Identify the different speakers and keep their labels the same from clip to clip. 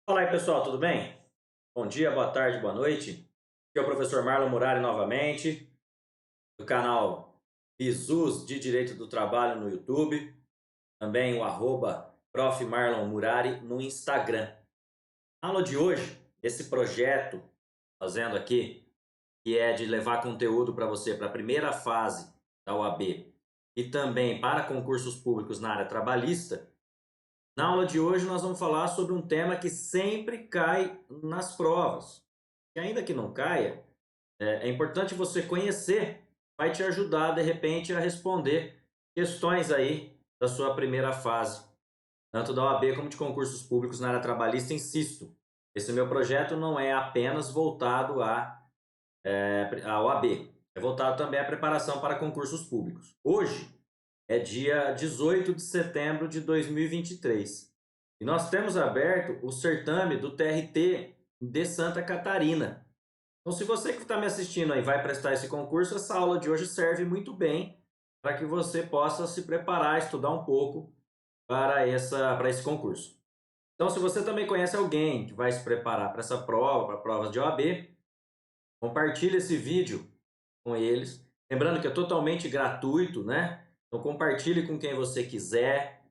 Speaker 1: Fala aí, pessoal, tudo bem? Bom dia, boa tarde, boa noite. Aqui é o professor Marlon Murari novamente, do canal Bizus de Direito do Trabalho no YouTube, também o arroba Prof. Marlon Murari no Instagram. A aula de hoje, esse projeto, fazendo aqui, que é de levar conteúdo para você para a primeira fase da OAB e também para concursos públicos na área trabalhista. Na aula de hoje nós vamos falar sobre um tema que sempre cai nas provas. E ainda que não caia, é importante você conhecer, vai te ajudar de repente a responder questões aí da sua primeira fase, tanto da OAB como de concursos públicos na área trabalhista. Insisto, esse meu projeto não é apenas voltado à OAB, é voltado também à preparação para concursos públicos. Hoje é dia 18 de setembro de 2023 e nós temos aberto o certame do TRT de Santa Catarina. Então, se você que está me assistindo aí vai prestar esse concurso, essa aula de hoje serve muito bem para que você possa se preparar, estudar um pouco para esse concurso. Então, se você também conhece alguém que vai se preparar para essa prova, para provas de OAB, compartilhe esse vídeo com eles. Lembrando que é totalmente gratuito, né? Então compartilhe com quem você quiser,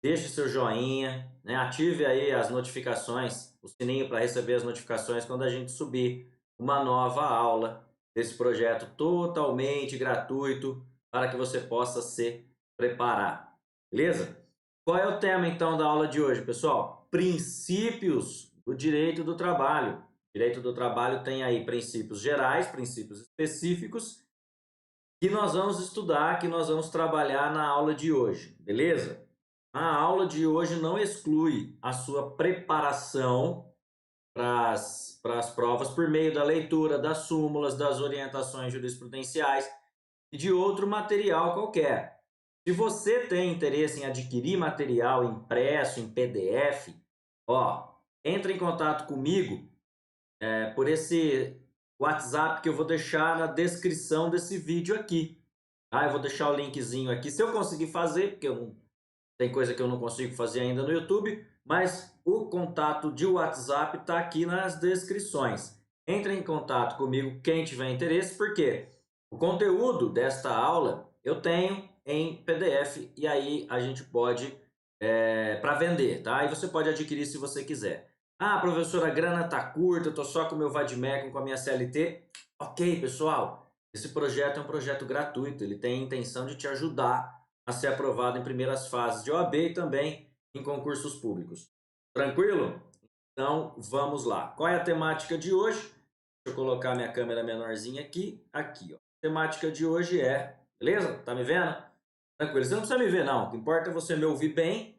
Speaker 1: deixe seu joinha, né? Ative aí as notificações, o sininho para receber as notificações quando a gente subir uma nova aula desse projeto totalmente gratuito para que você possa se preparar. Beleza? Qual é o tema então da aula de hoje, pessoal? Princípios do direito do trabalho. Direito do trabalho tem aí princípios gerais, princípios específicos, que nós vamos estudar, que nós vamos trabalhar na aula de hoje, beleza? A aula de hoje não exclui a sua preparação para as provas por meio da leitura das súmulas, das orientações jurisprudenciais e de outro material qualquer. Se você tem interesse em adquirir material impresso em PDF, ó, entre em contato comigo por esse WhatsApp que eu vou deixar na descrição desse vídeo aqui. Ah, eu vou deixar o linkzinho aqui. Se eu conseguir fazer, porque tem coisa que eu não consigo fazer ainda no YouTube, mas o contato de WhatsApp está aqui nas descrições. Entre em contato comigo quem tiver interesse, porque o conteúdo desta aula eu tenho em PDF e aí a gente pode para vender, tá? E você pode adquirir se você quiser. Ah, professora, a grana tá curta, eu tô só com o meu Vadmecum, com a minha CLT. Ok, pessoal, esse projeto é um projeto gratuito, ele tem a intenção de te ajudar a ser aprovado em primeiras fases de OAB e também em concursos públicos. Tranquilo? Então, vamos lá. Qual é a temática de hoje? Deixa eu colocar minha câmera menorzinha aqui. Aqui, ó. A temática de hoje é... Beleza? Tá me vendo? Tranquilo. Você não precisa me ver, não. O que importa é você me ouvir bem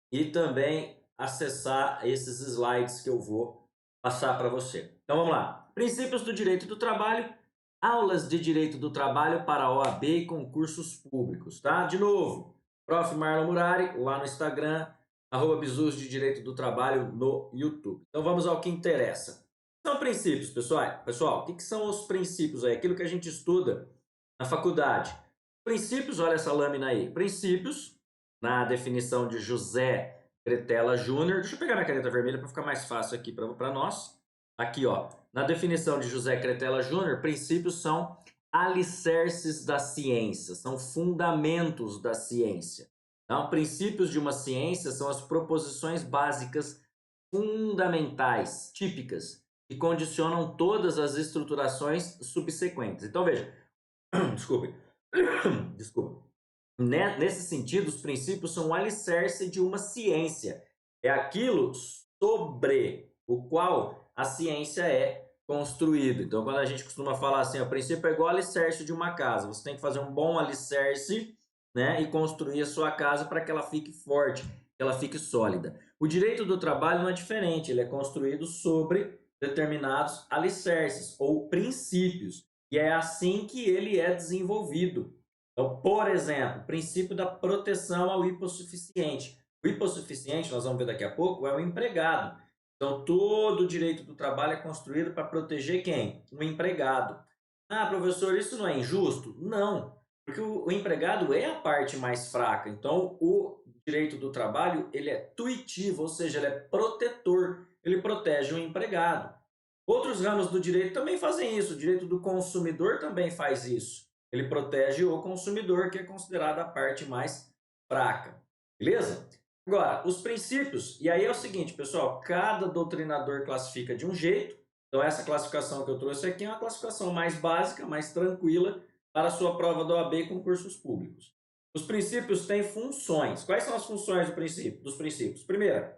Speaker 1: e também acessar esses slides que eu vou passar para você. Então, vamos lá. Princípios do direito do trabalho, aulas de direito do trabalho para OAB e concursos públicos, tá? De novo, Prof. Marlon Murari, lá no Instagram, @bizus de direito do trabalho no YouTube. Então, vamos ao que interessa. São princípios, pessoal. Pessoal, o que são os princípios aí? Aquilo que a gente estuda na faculdade. Princípios, olha essa lâmina aí. Princípios, na definição de José Cretela Júnior. Deixa eu pegar minha caneta vermelha para ficar mais fácil aqui para nós. Aqui, ó. Na definição de José Cretela Júnior, princípios são alicerces da ciência, são fundamentos da ciência. Então, princípios de uma ciência são as proposições básicas fundamentais, típicas, que condicionam todas as estruturações subsequentes. Então, veja, desculpe, desculpa. Nesse sentido, os princípios são o alicerce de uma ciência. É aquilo sobre o qual a ciência é construída. Então, quando a gente costuma falar assim, o princípio é igual ao alicerce de uma casa. Você tem que fazer um bom alicerce, né, e construir a sua casa para que ela fique forte, que ela fique sólida. O direito do trabalho não é diferente, ele é construído sobre determinados alicerces ou princípios. E é assim que ele é desenvolvido. Então, por exemplo, o princípio da proteção ao hipossuficiente. O hipossuficiente, nós vamos ver daqui a pouco, é o empregado. Então, todo o direito do trabalho é construído para proteger quem? O empregado. Ah, professor, isso não é injusto? Não. Porque o empregado é a parte mais fraca. Então, o direito do trabalho, ele é tuitivo, ou seja, ele é protetor, ele protege o empregado. Outros ramos do direito também fazem isso, o direito do consumidor também faz isso. Ele protege o consumidor, que é considerado a parte mais fraca. Beleza? Agora, os princípios, e aí é o seguinte, pessoal, cada doutrinador classifica de um jeito, então essa classificação que eu trouxe aqui é uma classificação mais básica, mais tranquila, para a sua prova da OAB e concursos públicos. Os princípios têm funções. Quais são as funções dos princípios? Primeiro,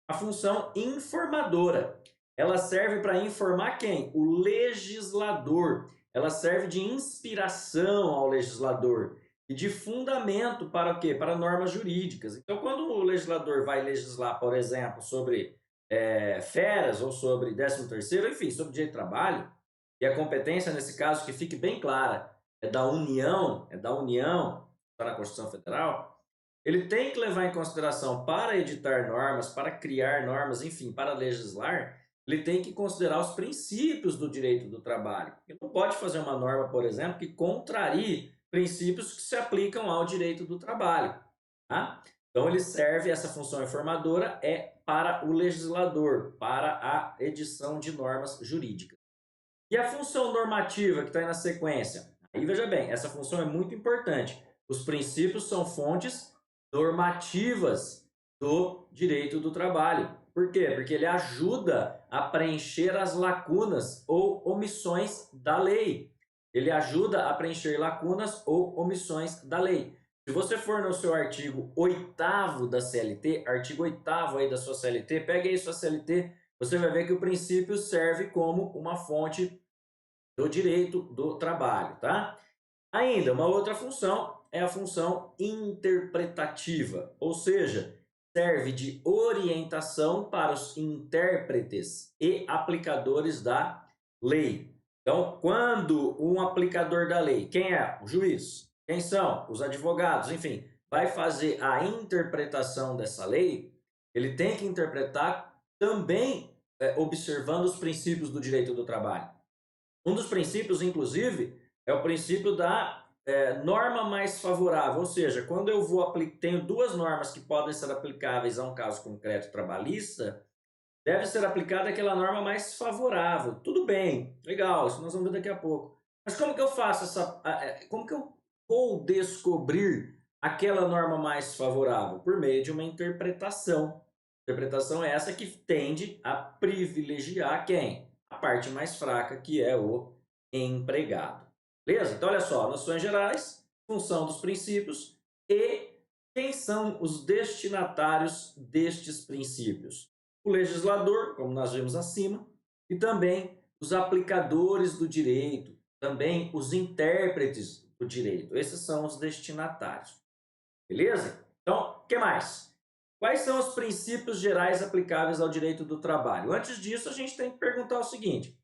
Speaker 1: a função informadora. Ela serve para informar quem? O legislador. Ela serve de inspiração ao legislador e de fundamento para o quê? Para normas jurídicas. Então, quando o legislador vai legislar, por exemplo, sobre férias ou sobre 13º, enfim, sobre direito de trabalho, e a competência, nesse caso, que fique bem clara, é da União, está na Constituição Federal, ele tem que levar em consideração para editar normas, para criar normas, enfim, para legislar, ele tem que considerar os princípios do direito do trabalho. Ele não pode fazer uma norma, por exemplo, que contrarie princípios que se aplicam ao direito do trabalho. Tá? Então, ele serve, essa função informadora é para o legislador, para a edição de normas jurídicas. E a função normativa que está aí na sequência? Aí veja bem, essa função é muito importante. Os princípios são fontes normativas do direito do trabalho. Por quê? Porque ele ajuda a preencher as lacunas ou omissões da lei. Ele ajuda a preencher lacunas ou omissões da lei. Se você for no seu artigo 8º da CLT, artigo 8º aí da sua CLT, pegue aí sua CLT, você vai ver que o princípio serve como uma fonte do direito do trabalho, tá? Ainda, uma outra função é a função interpretativa, ou seja, serve de orientação para os intérpretes e aplicadores da lei. Então, quando um aplicador da lei, quem é? O juiz, quem são? Os advogados, enfim, vai fazer a interpretação dessa lei, ele tem que interpretar também observando os princípios do direito do trabalho. Um dos princípios, inclusive, é o princípio da norma mais favorável, ou seja, quando eu tenho duas normas que podem ser aplicáveis a um caso concreto trabalhista, deve ser aplicada aquela norma mais favorável. Tudo bem, legal, isso nós vamos ver daqui a pouco. Mas como que eu faço como que eu vou descobrir aquela norma mais favorável? Por meio de uma interpretação. Interpretação é essa que tende a privilegiar quem? A parte mais fraca, que é o empregado. Beleza? Então, olha só, noções gerais, função dos princípios e quem são os destinatários destes princípios. O legislador, como nós vimos acima, e também os aplicadores do direito, também os intérpretes do direito. Esses são os destinatários. Beleza? Então, o que mais? Quais são os princípios gerais aplicáveis ao direito do trabalho? Antes disso, a gente tem que perguntar o seguinte: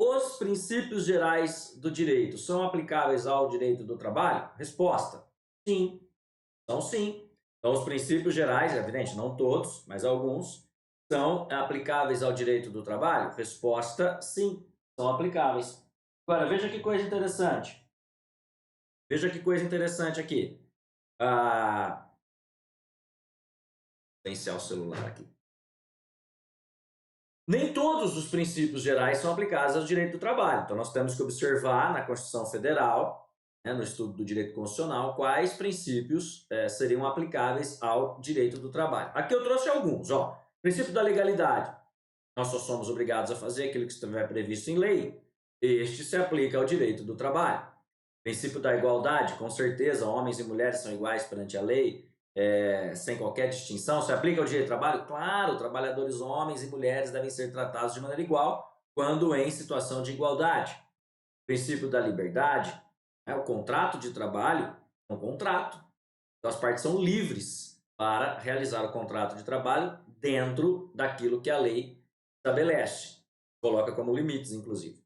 Speaker 1: os princípios gerais do direito são aplicáveis ao direito do trabalho? Resposta: sim. São sim. Então, os princípios gerais, é evidente, não todos, mas alguns, são aplicáveis ao direito do trabalho? Resposta: sim, são aplicáveis. Agora, veja que coisa interessante. Veja que coisa interessante aqui. Silenciar o celular aqui. Nem todos os princípios gerais são aplicados ao direito do trabalho. Então, nós temos que observar na Constituição Federal, no estudo do direito constitucional, quais princípios seriam aplicáveis ao direito do trabalho. Aqui eu trouxe alguns. Ó. Princípio da legalidade. Nós só somos obrigados a fazer aquilo que estiver previsto em lei. Este se aplica ao direito do trabalho. Princípio da igualdade, com certeza, homens e mulheres são iguais perante a lei, sem qualquer distinção. Se aplica ao direito do trabalho? Claro, trabalhadores homens e mulheres devem ser tratados de maneira igual quando em situação de igualdade. Princípio da liberdade, o contrato de trabalho é um contrato. Então, as partes são livres para realizar o contrato de trabalho dentro daquilo que a lei estabelece. Coloca como limites, inclusive.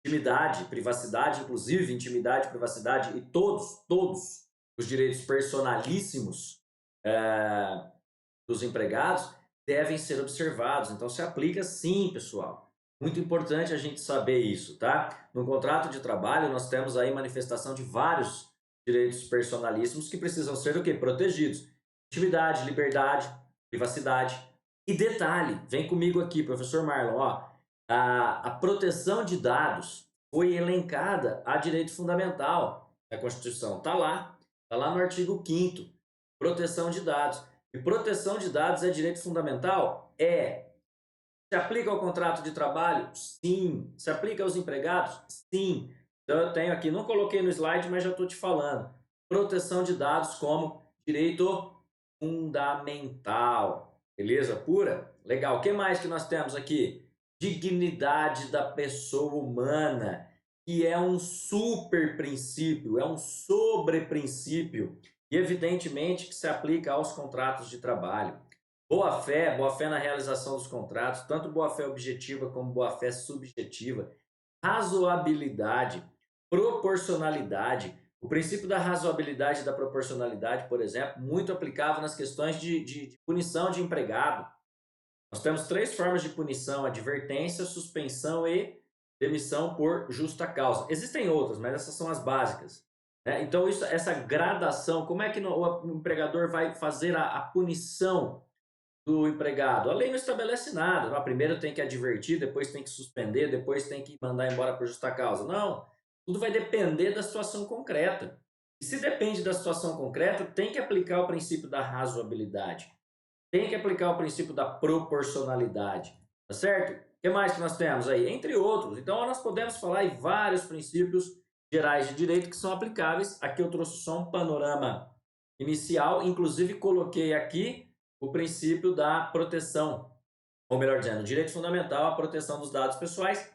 Speaker 1: Intimidade, privacidade, inclusive, intimidade, privacidade e todos os direitos personalíssimos dos empregados devem ser observados. Então, se aplica sim, pessoal. Muito importante a gente saber isso, tá? No contrato de trabalho, nós temos aí manifestação de vários direitos personalíssimos que precisam ser o quê? Protegidos. Intimidade, liberdade, privacidade. E detalhe, vem comigo aqui, professor Marlon, ó, a proteção de dados foi elencada a direito fundamental da Constituição. Está lá no artigo 5º, proteção de dados. E proteção de dados é direito fundamental? É. Se aplica ao contrato de trabalho? Sim. Se aplica aos empregados? Sim. Então eu tenho aqui, não coloquei no slide, mas já estou te falando. Proteção de dados como direito fundamental. Beleza? Pura? Legal. O que mais que nós temos aqui? Dignidade da pessoa humana, que é um super princípio, é um sobre-princípio, e evidentemente que se aplica aos contratos de trabalho. Boa-fé na realização dos contratos, tanto boa-fé objetiva como boa-fé subjetiva. Razoabilidade, proporcionalidade. O princípio da razoabilidade e da proporcionalidade, por exemplo, muito aplicável nas questões de punição de empregado. Nós temos 3 formas de punição: advertência, suspensão e demissão por justa causa. Existem outras, mas essas são as básicas, né? Então, essa gradação, como é que o empregador vai fazer a punição do empregado? A lei não estabelece nada. Primeiro tem que advertir, depois tem que suspender, depois tem que mandar embora por justa causa. Não, tudo vai depender da situação concreta. E se depende da situação concreta, tem que aplicar o princípio da razoabilidade. Tem que aplicar o princípio da proporcionalidade, tá certo? O que mais que nós temos aí? Entre outros. Então, nós podemos falar em vários princípios gerais de direito que são aplicáveis. Aqui eu trouxe só um panorama inicial, inclusive coloquei aqui o princípio da proteção, ou melhor dizendo, o direito fundamental à proteção dos dados pessoais,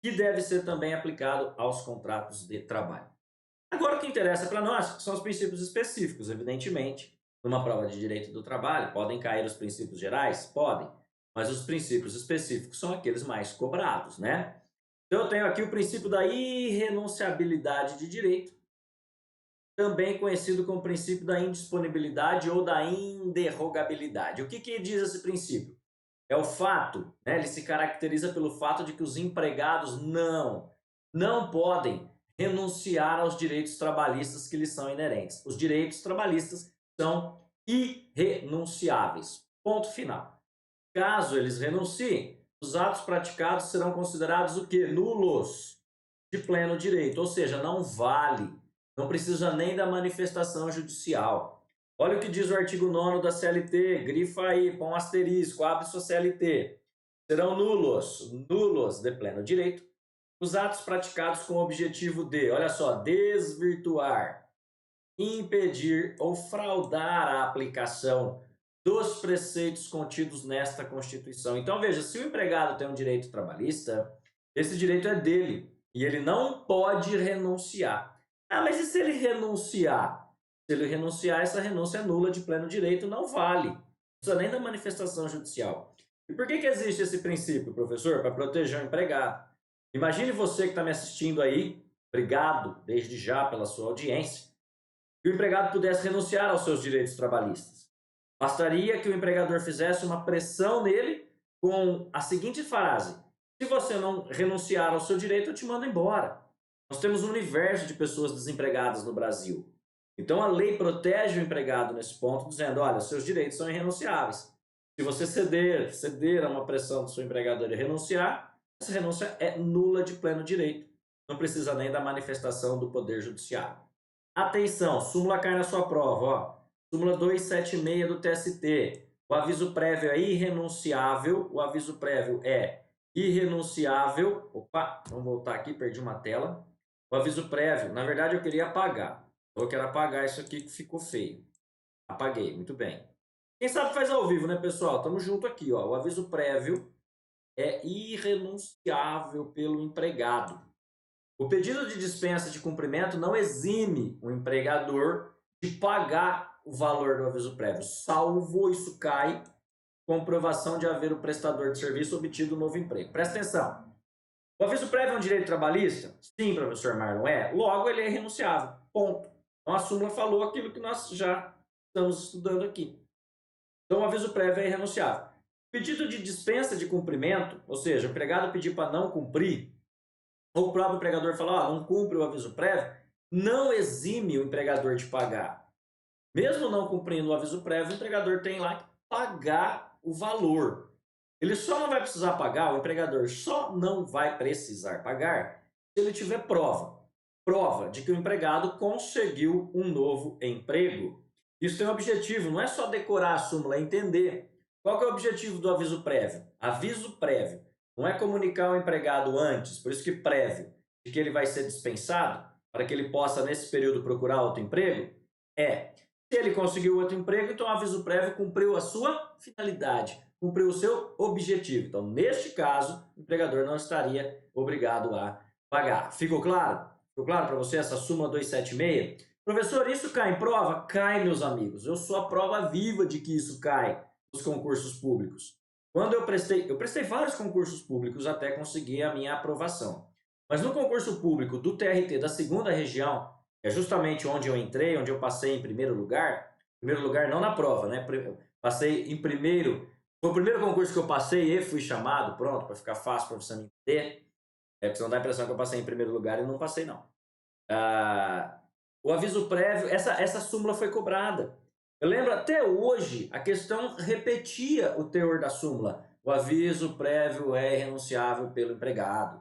Speaker 1: que deve ser também aplicado aos contratos de trabalho. Agora, o que interessa para nós são os princípios específicos, evidentemente. Numa prova de direito do trabalho, podem cair os princípios gerais? Podem, mas os princípios específicos são aqueles mais cobrados, né? Então, eu tenho aqui o princípio da irrenunciabilidade de direito, também conhecido como princípio da indisponibilidade ou da inderrogabilidade. O que diz esse princípio? É o fato, né? Ele se caracteriza pelo fato de que os empregados não podem renunciar aos direitos trabalhistas que lhes são inerentes. Os direitos trabalhistas são irrenunciáveis. Ponto final. Caso eles renunciem, os atos praticados serão considerados o quê? Nulos, de pleno direito, ou seja, não vale. Não precisa nem da manifestação judicial. Olha o que diz o artigo 9º da CLT, grifa aí, põe um asterisco, abre sua CLT. Serão nulos de pleno direito, os atos praticados com o objetivo de, olha só, desvirtuar, impedir ou fraudar a aplicação dos preceitos contidos nesta Constituição. Então, veja, se o empregado tem um direito trabalhista, esse direito é dele e ele não pode renunciar. Mas e se ele renunciar? Se ele renunciar, essa renúncia é nula de pleno direito, não vale. Não precisa nem da manifestação judicial. E por que existe esse princípio, professor? Para proteger o empregado. Imagine você que está me assistindo aí, obrigado desde já pela sua audiência, que o empregado pudesse renunciar aos seus direitos trabalhistas. Bastaria que o empregador fizesse uma pressão nele com a seguinte frase: se você não renunciar ao seu direito, eu te mando embora. Nós temos um universo de pessoas desempregadas no Brasil. Então a lei protege o empregado nesse ponto, dizendo: olha, seus direitos são irrenunciáveis. Se você ceder a uma pressão do seu empregador e renunciar, essa renúncia é nula de pleno direito. Não precisa nem da manifestação do Poder Judiciário. Atenção, súmula cai na sua prova, ó. Súmula 276 do TST. O aviso prévio é irrenunciável. O aviso prévio é irrenunciável. Opa, vamos voltar aqui, perdi uma tela. O aviso prévio, na verdade eu queria apagar. Eu quero apagar isso aqui que ficou feio. Apaguei, muito bem. Quem sabe faz ao vivo, né, pessoal? Tamo junto aqui, ó. O aviso prévio é irrenunciável pelo empregado. O pedido de dispensa de cumprimento não exime o empregador de pagar o valor do aviso prévio, salvo isso cai comprovação de haver o prestador de serviço obtido um novo emprego. Presta atenção. O aviso prévio é um direito trabalhista? Sim, professor Marlon, é. Logo, ele é irrenunciável. Ponto. Então, a súmula falou aquilo que nós já estamos estudando aqui. Então, o aviso prévio é irrenunciável. Pedido de dispensa de cumprimento, ou seja, o empregado pedir para não cumprir, ou o próprio empregador falar, não cumpre o aviso prévio, não exime o empregador de pagar. Mesmo não cumprindo o aviso prévio, o empregador tem lá que pagar o valor. Ele só não vai precisar pagar, o empregador só não vai precisar pagar se ele tiver prova. Prova de que o empregado conseguiu um novo emprego. Isso tem um objetivo, não é só decorar a súmula, é entender. Qual que é o objetivo do aviso prévio? Aviso prévio. Não é comunicar ao empregado antes, por isso que prévio, de que ele vai ser dispensado, para que ele possa, nesse período, procurar outro emprego. Se ele conseguiu outro emprego, então o aviso prévio cumpriu a sua finalidade, cumpriu o seu objetivo. Então, neste caso, o empregador não estaria obrigado a pagar. Ficou claro? Ficou claro para você essa súmula 276? Professor, isso cai em prova? Cai, meus amigos. Eu sou a prova viva de que isso cai nos concursos públicos. Quando eu prestei vários concursos públicos até conseguir a minha aprovação. Mas no concurso público do TRT da segunda região, é justamente onde eu entrei, onde eu passei em primeiro lugar não na prova, né? Passei em primeiro, foi o primeiro concurso que eu passei e fui chamado, pronto, para ficar fácil para você me entender. Porque senão dá a impressão que eu passei em primeiro lugar e não passei, não. O aviso prévio, essa súmula foi cobrada. Eu lembro até hoje, a questão repetia o teor da súmula. O aviso prévio é irrenunciável pelo empregado.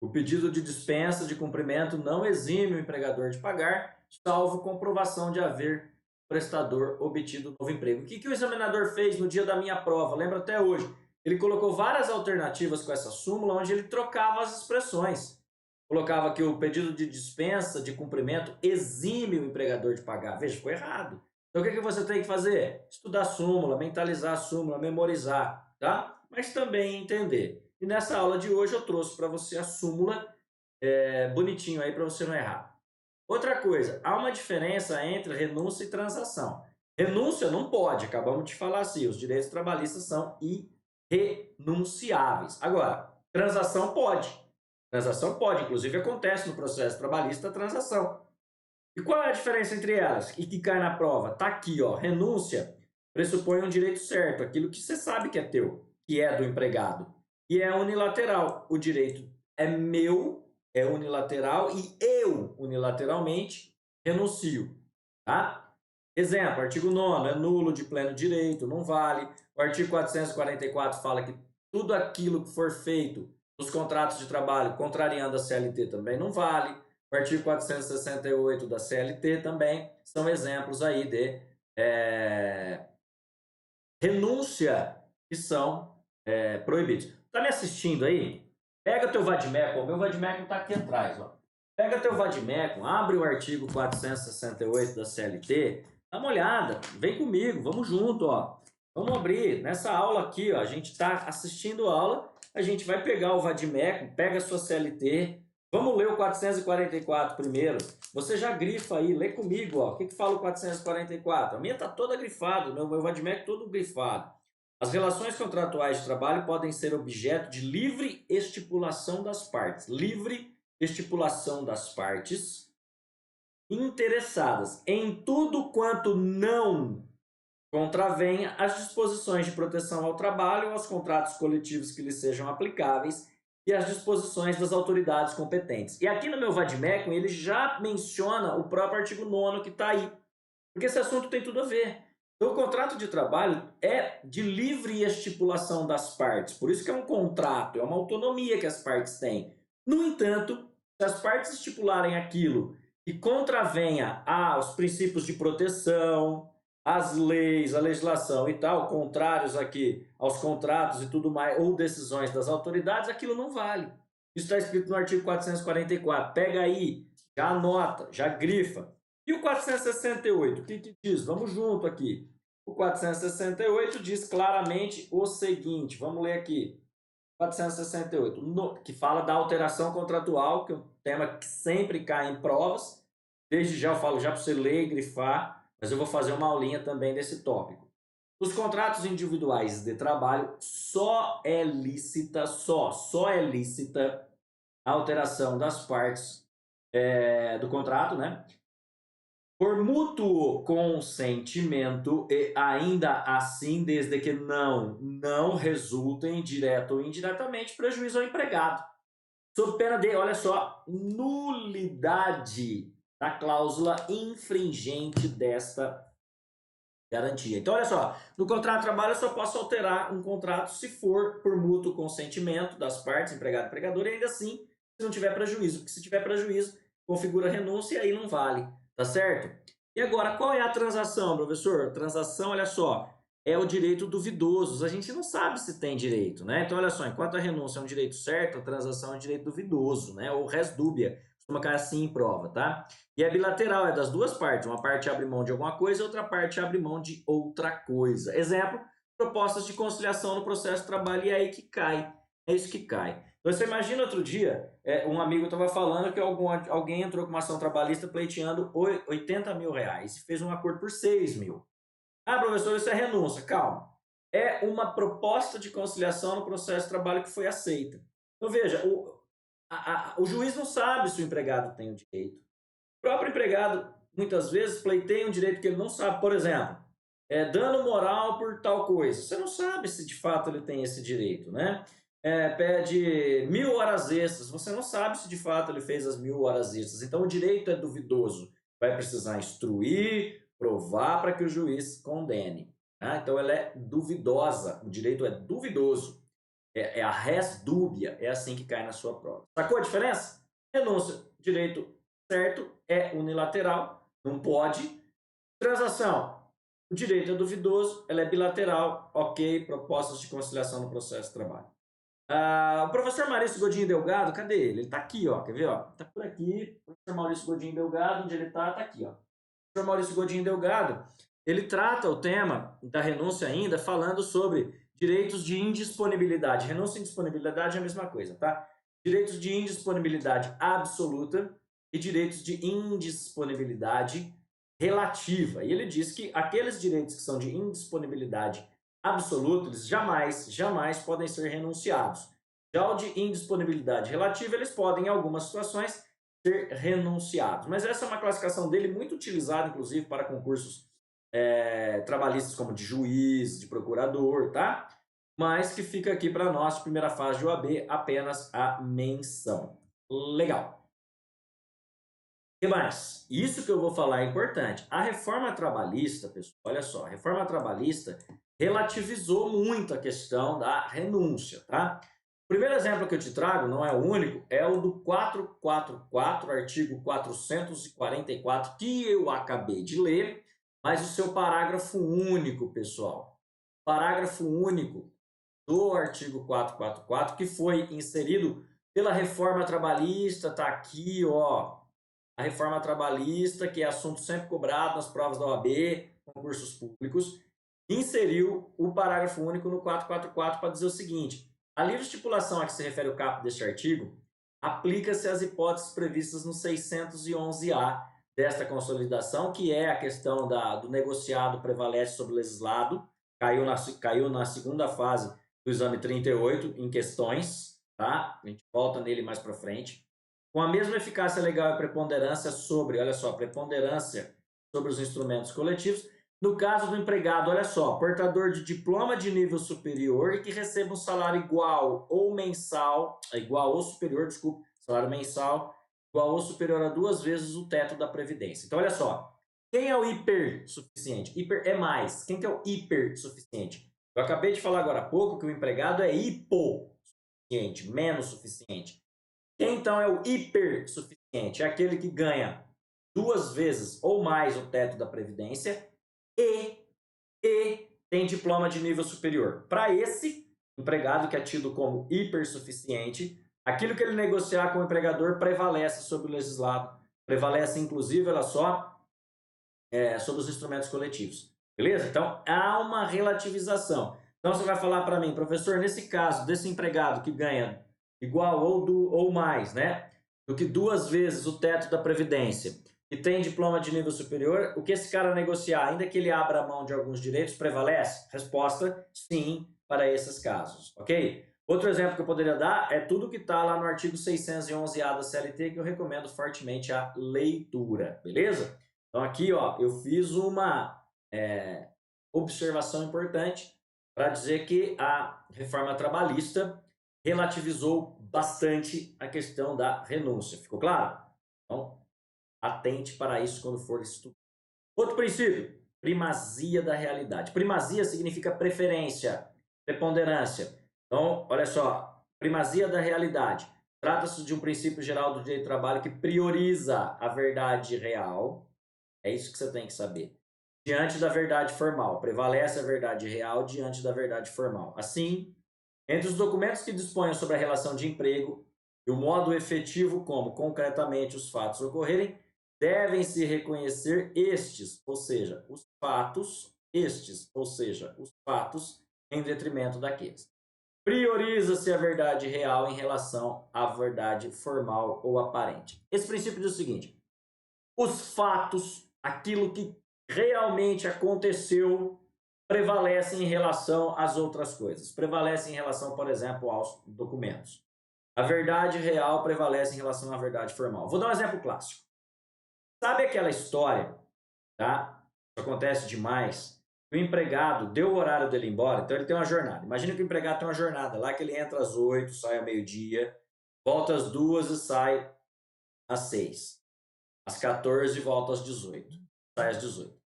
Speaker 1: O pedido de dispensa de cumprimento não exime o empregador de pagar, salvo comprovação de haver prestador obtido novo emprego. O que o examinador fez no dia da minha prova? Lembro até hoje. Ele colocou várias alternativas com essa súmula, onde ele trocava as expressões. Colocava que o pedido de dispensa de cumprimento exime o empregador de pagar. Veja, ficou errado. Então, o que você tem que fazer? Estudar a súmula, mentalizar a súmula, memorizar, tá? Mas também entender. E nessa aula de hoje eu trouxe para você a súmula bonitinho aí para você não errar. Outra coisa, há uma diferença entre renúncia e transação. Renúncia não pode, acabamos de falar assim, os direitos trabalhistas são irrenunciáveis. Agora, transação pode. Transação pode, inclusive acontece no processo trabalhista a transação. E qual é a diferença entre elas? E que cai na prova? Tá aqui, ó. Renúncia pressupõe um direito certo, aquilo que você sabe que é teu, que é do empregado. E é unilateral. O direito é meu, é unilateral e eu, unilateralmente, renuncio. Tá? Exemplo, artigo 9º, é nulo de pleno direito, não vale. O artigo 444 fala que tudo aquilo que for feito nos contratos de trabalho contrariando a CLT também não vale. O artigo 468 da CLT também são exemplos aí de renúncia que são proibidos. Tá me assistindo aí? Pega teu vademecum, o meu vademecum tá aqui atrás, ó. Pega teu vademecum, abre o artigo 468 da CLT, dá uma olhada, vem comigo, vamos junto, ó. Vamos abrir, nessa aula aqui, ó, a gente tá assistindo a aula, a gente vai pegar o vademecum, pega a sua CLT, vamos ler o 444 primeiro. Você já grifa aí, lê comigo, ó. O que fala o 444? A minha tá toda grifada, meu vademecum todo grifado. As relações contratuais de trabalho podem ser objeto de livre estipulação das partes. Livre estipulação das partes interessadas em tudo quanto não contravenha as disposições de proteção ao trabalho ou aos contratos coletivos que lhes sejam aplicáveis e as disposições das autoridades competentes. E aqui no meu vademecum ele já menciona o próprio artigo 9º que está aí, porque esse assunto tem tudo a ver. Então, o contrato de trabalho é de livre estipulação das partes, por isso que é um contrato, é uma autonomia que as partes têm. No entanto, se as partes estipularem aquilo que contravenha aos princípios de proteção, as leis, a legislação e tal, contrários aqui aos contratos e tudo mais, ou decisões das autoridades, aquilo não vale. Isso está escrito no artigo 444. Pega aí, já anota, já grifa. E o 468, o que diz? Vamos junto aqui. O 468 diz claramente o seguinte, vamos ler aqui. 468, que fala da alteração contratual, que é um tema que sempre cai em provas. Desde já eu falo já para você ler e grifar, mas eu vou fazer uma aulinha também desse tópico. Os contratos individuais de trabalho só é lícita a alteração das partes do contrato, né? Por mútuo consentimento e ainda assim desde que não resultem direto ou indiretamente prejuízo ao empregado. Sob pena de, olha só, nulidade da cláusula infringente desta garantia. Então, olha só, no contrato de trabalho eu só posso alterar um contrato se for por mútuo consentimento das partes, empregado e empregador, e ainda assim, se não tiver prejuízo, porque se tiver prejuízo, configura renúncia e aí não vale, tá certo? E agora, qual é a transação, professor? Transação, olha só, é o direito duvidoso. A gente não sabe se tem direito, né? Então, olha só, enquanto a renúncia é um direito certo, a transação é um direito duvidoso, né? Ou res dúbia, costuma cair assim em prova, tá? E é bilateral, é das duas partes. Uma parte abre mão de alguma coisa, outra parte abre mão de outra coisa. Exemplo, propostas de conciliação no processo de trabalho, e é aí que cai. É isso que cai. Então, você imagina outro dia, um amigo estava falando que alguém entrou com uma ação trabalhista pleiteando 80 mil reais e fez um acordo por 6 mil. Ah, professor, isso é renúncia. Calma. É uma proposta de conciliação no processo de trabalho que foi aceita. Então, veja, o juiz não sabe se o empregado tem o direito. O próprio empregado, muitas vezes, pleiteia um direito que ele não sabe. Por exemplo, dano moral por tal coisa. Você não sabe se de fato ele tem esse direito, né? Pede 1.000 horas extras. Você não sabe se de fato ele fez as 1.000 horas extras. Então, o direito é duvidoso. Vai precisar instruir, provar para que o juiz condene. Tá? Então, ela é duvidosa. O direito é duvidoso. É a res dúbia. É assim que cai na sua prova. Sacou a diferença? Renúncia, direito certo, é unilateral, não pode. Transação, o direito é duvidoso, ela é bilateral, ok, propostas de conciliação no processo de trabalho. O professor Maurício Godinho Delgado, cadê ele? Ele está aqui, ó, quer ver? Está por aqui, o professor Maurício Godinho Delgado, onde ele está aqui, ó. O professor Maurício Godinho Delgado, ele trata o tema da renúncia ainda falando sobre direitos de indisponibilidade. Renúncia e indisponibilidade é a mesma coisa, tá? Direitos de indisponibilidade absoluta e direitos de indisponibilidade relativa. E ele diz que aqueles direitos que são de indisponibilidade absoluta, eles jamais podem ser renunciados. Já o de indisponibilidade relativa, eles podem, em algumas situações, ser renunciados. Mas essa é uma classificação dele muito utilizada, inclusive, para concursos trabalhistas como de juiz, de procurador, tá? Mas que fica aqui para nós, primeira fase de OAB, apenas a menção. Legal. O que mais? Isso que eu vou falar é importante. A reforma trabalhista, pessoal, olha só, a reforma trabalhista relativizou muito a questão da renúncia, tá? O primeiro exemplo que eu te trago, não é o único, é o do 444, artigo 444, que eu acabei de ler, mas o seu parágrafo único, pessoal. Parágrafo único do artigo 444, que foi inserido pela reforma trabalhista, tá aqui, ó. A reforma trabalhista, que é assunto sempre cobrado nas provas da OAB, concursos públicos, inseriu o parágrafo único no 444 para dizer o seguinte: a livre estipulação a que se refere o caput deste artigo aplica-se às hipóteses previstas no 611-A desta consolidação, que é a questão do negociado prevalece sobre o legislado, caiu na segunda fase do exame 38 em questões, tá? A gente volta nele mais para frente. Com a mesma eficácia legal e preponderância sobre, olha só, preponderância sobre os instrumentos coletivos, no caso do empregado, olha só, portador de diploma de nível superior e que receba um salário igual ou mensal, igual ou superior, desculpa, salário mensal, igual ou superior a 2 vezes o teto da Previdência. Então, olha só, quem é o hipersuficiente? Hiper é mais. Quem que é o hipersuficiente? Eu acabei de falar agora há pouco que o empregado é hipossuficiente, menos suficiente. Quem então é o hipersuficiente? É aquele que ganha 2 vezes ou mais o teto da Previdência e tem diploma de nível superior. Para esse empregado que é tido como hipersuficiente, aquilo que ele negociar com o empregador prevalece sobre o legislado, prevalece inclusive, olha só, sobre os instrumentos coletivos. Beleza? Então, há uma relativização. Então, você vai falar para mim, professor, nesse caso desse empregado que ganha igual ou mais, né, do que 2 vezes o teto da Previdência e tem diploma de nível superior, o que esse cara negociar, ainda que ele abra mão de alguns direitos, prevalece? Resposta, sim, para esses casos, ok? Outro exemplo que eu poderia dar é tudo que está lá no artigo 611-A da CLT, que eu recomendo fortemente a leitura, beleza? Então aqui, ó, eu fiz uma observação importante para dizer que a reforma trabalhista relativizou bastante a questão da renúncia. Ficou claro? Então, Atente para isso quando for estudar. Outro princípio, primazia da realidade. Primazia significa preferência, preponderância. Então, olha só, primazia da realidade. Trata-se de um princípio geral do direito do trabalho que prioriza a verdade real. É isso que você tem que saber. Diante da verdade formal. Prevalece a verdade real diante da verdade formal. Assim, entre os documentos que disponham sobre a relação de emprego e o modo efetivo como concretamente os fatos ocorrerem, devem-se reconhecer estes, ou seja, os fatos, em detrimento daqueles. Prioriza-se a verdade real em relação à verdade formal ou aparente. Esse princípio diz o seguinte: os fatos, aquilo que realmente aconteceu, prevalece em relação às outras coisas. Prevalece em relação, por exemplo, aos documentos. A verdade real prevalece em relação à verdade formal. Vou dar um exemplo clássico. Sabe aquela história, tá? Isso acontece demais. O empregado deu o horário dele embora, então ele tem uma jornada. Imagina que o empregado tem uma jornada lá que ele entra às 8, sai ao meio-dia, volta às 2 e sai às 6. Às 14 volta às 18. Sai às 18.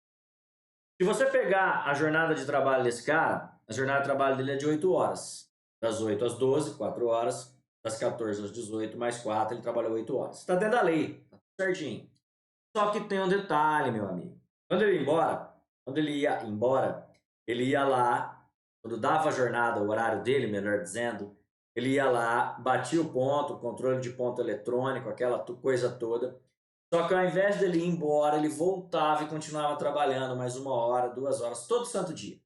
Speaker 1: Se você pegar a jornada de trabalho desse cara, a jornada de trabalho dele é de 8 horas. Das 8 às 12, 4 horas. Das 14 às 18, mais 4, ele trabalhou 8 horas. Está dentro da lei, tá certinho. Só que tem um detalhe, meu amigo. Quando ele ia embora, ele ia lá, quando dava a jornada, o horário dele, melhor dizendo, ele ia lá, batia o ponto, controle de ponto eletrônico, aquela coisa toda. Só que ao invés dele ir embora, ele voltava e continuava trabalhando mais 1 hora, 2 horas, todo santo dia.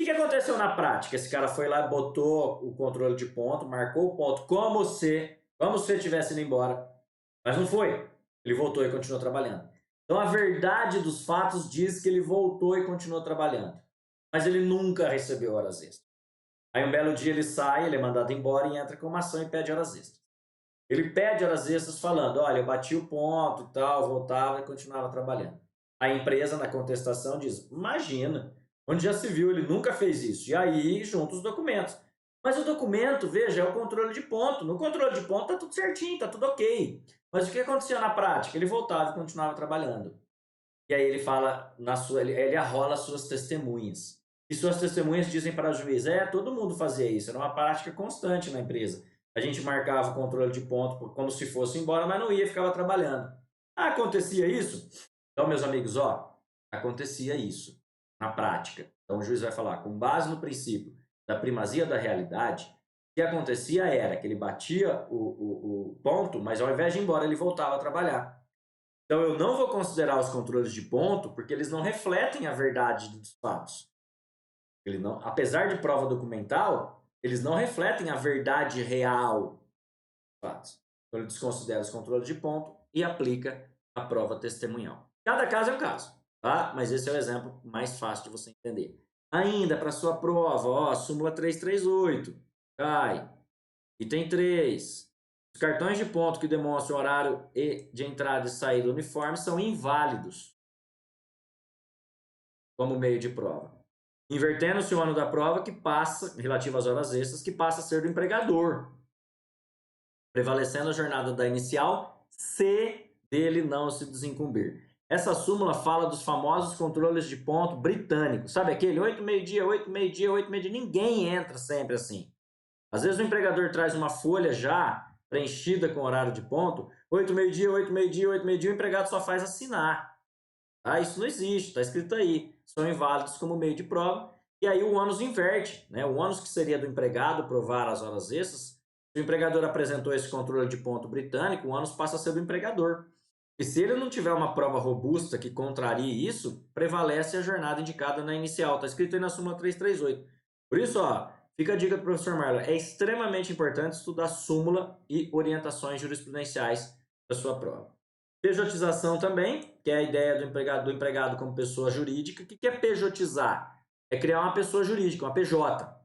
Speaker 1: O que aconteceu na prática? Esse cara foi lá, botou o controle de ponto, marcou o ponto como se tivesse ido embora. Mas não foi. Ele voltou e continuou trabalhando. Então a verdade dos fatos diz que ele voltou e continuou trabalhando. Mas ele nunca recebeu horas extras. Aí um belo dia ele sai, ele é mandado embora e entra com uma ação e pede horas extras. Ele pede horas extras falando, olha, eu bati o ponto e tal, voltava e continuava trabalhando. A empresa, na contestação, diz, imagina, onde já se viu, ele nunca fez isso. E aí, junta os documentos. Mas o documento, veja, é o controle de ponto. No controle de ponto tá tudo certinho, tá tudo ok. Mas o que acontecia na prática? Ele voltava e continuava trabalhando. E aí ele fala, ele arrola suas testemunhas. E suas testemunhas dizem para o juiz, todo mundo fazia isso, era uma prática constante na empresa. A gente marcava o controle de ponto como se fosse embora, mas não ia, ficava trabalhando. Acontecia isso? Então, meus amigos, acontecia isso na prática. Então, o juiz vai falar, com base no princípio da primazia da realidade, o que acontecia era que ele batia o ponto, mas ao invés de ir embora, ele voltava a trabalhar. Então, eu não vou considerar os controles de ponto porque eles não refletem a verdade dos fatos. Apesar de prova documental, eles não refletem a verdade real dos fatos. Então, ele desconsidera os controles de ponto e aplica a prova testemunhal. Cada caso é um caso, tá? Mas esse é o exemplo mais fácil de você entender. Ainda, para sua prova, súmula 338, cai. Item 3. Os cartões de ponto que demonstram horário de entrada e saída do uniforme são inválidos como meio de prova. Invertendo-se o ano da prova que passa, relativo às horas extras, que passa a ser do empregador. Prevalecendo a jornada da inicial, se dele não se desincumbir. Essa súmula fala dos famosos controles de ponto britânicos. Sabe aquele 8, meio-dia, 8, meio-dia, 8, meio-dia? Ninguém entra sempre assim. Às vezes o empregador traz uma folha já preenchida com horário de ponto, 8, meio-dia, 8, meio-dia, 8, meio-dia, o empregado só faz assinar. Tá? Isso não existe, está escrito aí. São inválidos como meio de prova. E aí o ônus inverte. Né? O ônus que seria do empregado provar as horas extras, se o empregador apresentou esse controle de ponto britânico, o ônus passa a ser do empregador. E se ele não tiver uma prova robusta que contrarie isso, prevalece a jornada indicada na inicial. Está escrito aí na súmula 338. Por isso, fica a dica do professor Marlon. É extremamente importante estudar súmula e orientações jurisprudenciais da sua prova. Pejotização também, que é a ideia do empregado como pessoa jurídica. O que é pejotizar? É criar uma pessoa jurídica, uma PJ.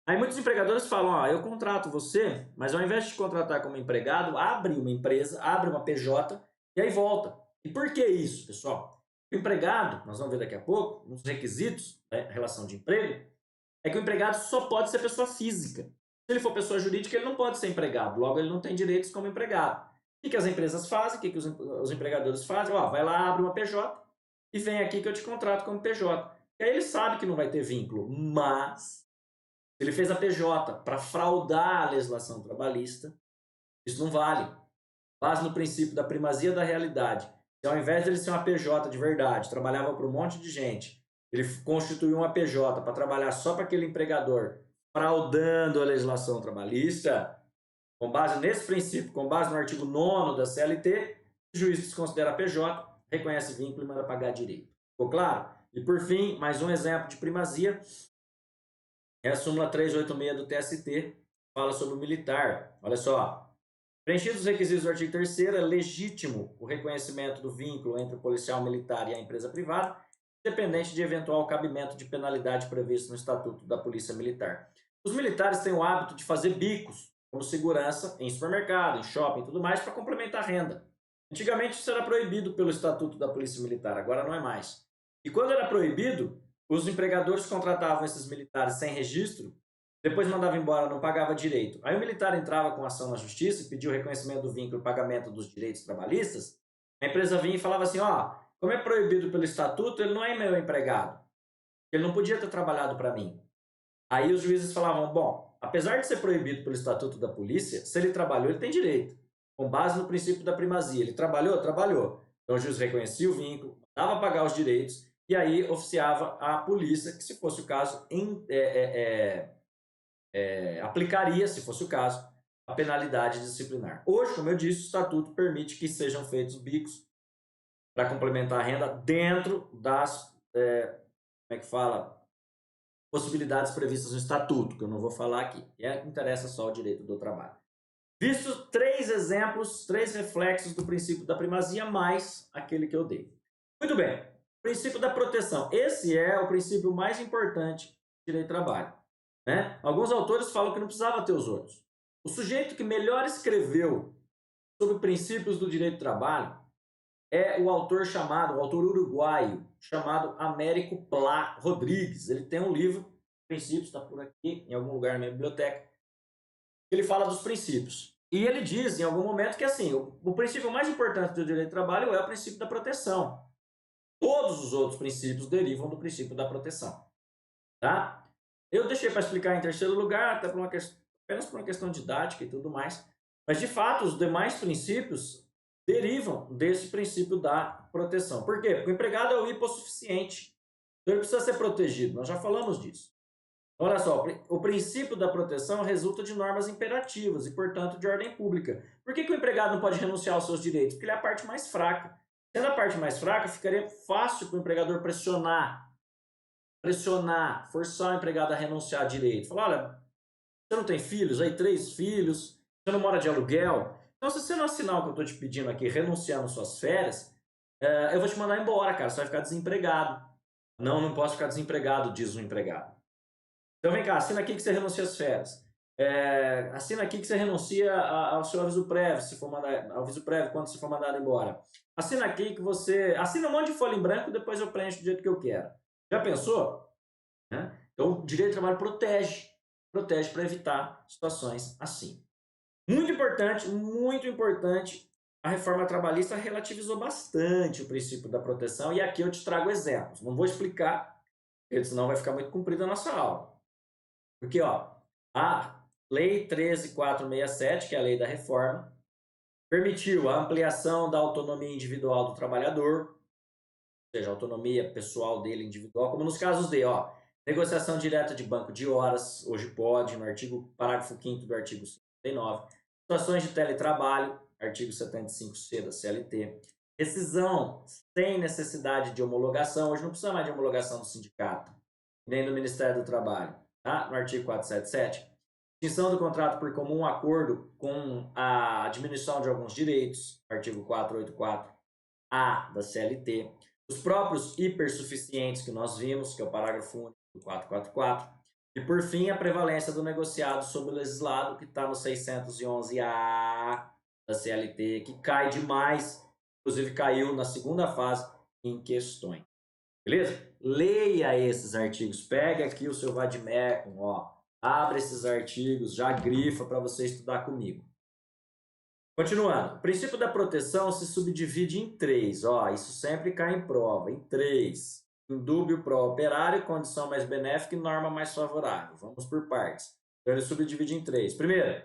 Speaker 1: Aí muitos empregadores falam, eu contrato você, mas ao invés de te contratar como empregado, abre uma empresa, abre uma PJ e aí volta. E por que isso, pessoal? O empregado, nós vamos ver daqui a pouco, nos requisitos da relação de emprego, é que o empregado só pode ser pessoa física. Se ele for pessoa jurídica, ele não pode ser empregado, logo ele não tem direitos como empregado. O que as empresas fazem? O que os empregadores fazem? Ó, vai lá, abre uma PJ e vem aqui que eu te contrato como PJ. E aí ele sabe que não vai ter vínculo, mas ele fez a PJ para fraudar a legislação trabalhista, isso não vale. Base no princípio da primazia da realidade. Se ao invés de ele ser uma PJ de verdade, trabalhava para um monte de gente, ele constituiu uma PJ para trabalhar só para aquele empregador, fraudando a legislação trabalhista, com base nesse princípio, com base no artigo 9º da CLT, o juiz desconsidera a PJ, reconhece vínculo e manda pagar direito. Ficou claro? E por fim, mais um exemplo de primazia, é a súmula 386 do TST, fala sobre o militar. Olha só. Preenchidos os requisitos do artigo 3º, é legítimo o reconhecimento do vínculo entre o policial militar e a empresa privada, independente de eventual cabimento de penalidade previsto no Estatuto da Polícia Militar. Os militares têm o hábito de fazer bicos, como segurança em supermercado, em shopping e tudo mais, para complementar a renda. Antigamente isso era proibido pelo Estatuto da Polícia Militar, agora não é mais. E quando era proibido, os empregadores contratavam esses militares sem registro, depois mandava embora, não pagava direito. Aí o militar entrava com ação na justiça e pediu o reconhecimento do vínculo e pagamento dos direitos trabalhistas. A empresa vinha e falava assim, ó, como é proibido pelo estatuto, ele não é meu empregado. Ele não podia ter trabalhado para mim. Aí os juízes falavam, bom, apesar de ser proibido pelo estatuto da polícia, se ele trabalhou, ele tem direito. Com base no princípio da primazia. Ele trabalhou? Trabalhou. Então o juiz reconhecia o vínculo, mandava pagar os direitos e aí oficiava a polícia, que se fosse o caso, aplicaria, se fosse o caso, a penalidade disciplinar. Hoje, como eu disse, o estatuto permite que sejam feitos bicos para complementar a renda dentro das, possibilidades previstas no estatuto, que eu não vou falar aqui, que interessa só o direito do trabalho. Visto 3 exemplos, 3 reflexos do princípio da primazia, mais aquele que eu dei. Muito bem, princípio da proteção. Esse é o princípio mais importante do direito do trabalho. Né? Alguns autores falam que não precisava ter os outros. O sujeito que melhor escreveu sobre princípios do direito do trabalho é o autor uruguaio, chamado Américo Plá Rodrigues. Ele tem um livro, Princípios, está por aqui, em algum lugar na minha biblioteca. Ele fala dos princípios. E ele diz, em algum momento, que assim, o princípio mais importante do direito do trabalho é o princípio da proteção. Todos os outros princípios derivam do princípio da proteção. Tá? Eu deixei para explicar em terceiro lugar, até apenas por uma questão didática e tudo mais. Mas, de fato, os demais princípios derivam desse princípio da proteção. Por quê? Porque o empregado é o hipossuficiente. Então, ele precisa ser protegido. Nós já falamos disso. Olha só, o princípio da proteção resulta de normas imperativas e, portanto, de ordem pública. Por que o empregado não pode renunciar aos seus direitos? Porque ele é a parte mais fraca. Sendo a parte mais fraca, ficaria fácil para o empregador pressionar, forçar o empregado a renunciar a direito. Falar, olha, você não tem filhos? Aí 3 filhos, você não mora de aluguel? Então, se você não assinar o que eu estou te pedindo aqui, renunciar nas suas férias, eu vou te mandar embora, cara, você vai ficar desempregado. Não, não posso ficar desempregado, diz o empregado. Então, vem cá, assina aqui que você renuncia às férias. Assina aqui que você renuncia ao seu aviso prévio, se for mandar, aviso prévio quando você for mandado embora. Assina aqui que você... Assina um monte de folha em branco e depois eu preencho do jeito que eu quero. Já pensou? Né? Então, o direito do trabalho protege para evitar situações assim. Muito importante, a reforma trabalhista relativizou bastante o princípio da proteção e aqui eu te trago exemplos. Não vou explicar, porque senão vai ficar muito comprida a nossa aula. Porque ó, a Lei 13.467, que é a lei da reforma, permitiu a ampliação da autonomia individual do trabalhador, ou seja, a autonomia pessoal dele individual, como nos casos de negociação direta de banco de horas, hoje pode, no parágrafo 5º do artigo 59, situações de teletrabalho, artigo 75C da CLT, rescisão sem necessidade de homologação, hoje não precisa mais de homologação do sindicato, nem do Ministério do Trabalho, tá? No artigo 477, extinção do contrato por comum acordo com a diminuição de alguns direitos, artigo 484A da CLT, os próprios hipersuficientes que nós vimos, que é o parágrafo único do 444, e por fim a prevalência do negociado sobre o legislado, que está no 611A da CLT, que cai demais, inclusive caiu na segunda fase em questões. Beleza? Leia esses artigos, pega aqui o seu Vadmecum, ó, abre esses artigos, já grifa para você estudar comigo. Continuando, o princípio da proteção se subdivide em três. Ó, isso sempre cai em prova. Em três. Indúbio pró-operário, condição mais benéfica e norma mais favorável. Vamos por partes. Então, ele subdivide em três. Primeiro,